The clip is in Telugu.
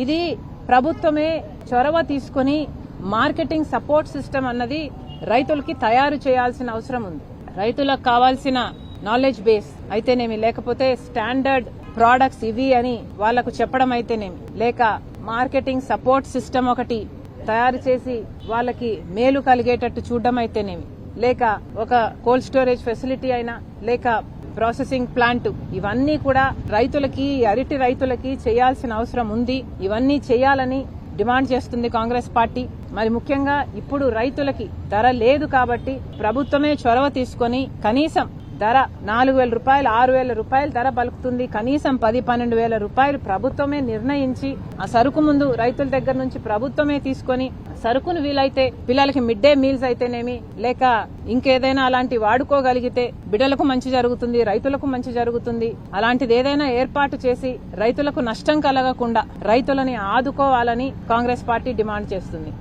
ఇది ప్రభుత్వమే చొరవ తీసుకుని మార్కెటింగ్ సపోర్ట్ సిస్టమ్ అన్నది రైతులకి తయారు చేయాల్సిన అవసరం ఉంది. రైతులకు కావాల్సిన నాలెడ్జ్ బేస్ అయితేనేమి, లేకపోతే స్టాండర్డ్ ప్రోడక్ట్స్ ఇవి అని వాళ్లకు చెప్పడం అయితేనేమి, లేక మార్కెటింగ్ సపోర్ట్ సిస్టమ్ ఒకటి తయారు చేసి వాళ్ళకి మేలు కలిగేటట్టు చూడడం అయితేనేమి, లేక ఒక కోల్డ్ స్టోరేజ్ ఫెసిలిటీ అయినా, లేక ప్రాసెసింగ్ ప్లాంట్, ఇవన్నీ కూడా రైతులకి, అరటి రైతులకి చేయాల్సిన అవసరం ఉంది. ఇవన్నీ చేయాలని డిమాండ్ చేస్తుంది కాంగ్రెస్ పార్టీ. మరి ముఖ్యంగా ఇప్పుడు రైతులకి ధర లేదు కాబట్టి ప్రభుత్వమే చొరవ తీసుకొని కనీసం ధర 4,000 రూపాయలు, 6,000 రూపాయలు ధర పలుకుతుంది. కనీసం 10,000-12,000 రూపాయలు ప్రభుత్వమే నిర్ణయించి ఆ సరుకు ముందు రైతుల దగ్గర నుంచి ప్రభుత్వమే తీసుకొని సరుకును వీలైతే పిల్లలకి మిడ్ డే మీల్స్ అయితేనేమి, లేక ఇంకేదైనా అలాంటి వాడుకోగలిగితే బిడ్డలకు మంచి జరుగుతుంది, రైతులకు మంచి జరుగుతుంది. అలాంటిది ఏదైనా ఏర్పాటు చేసి రైతులకు నష్టం కలగకుండా రైతులని ఆదుకోవాలని కాంగ్రెస్ పార్టీ డిమాండ్ చేస్తుంది.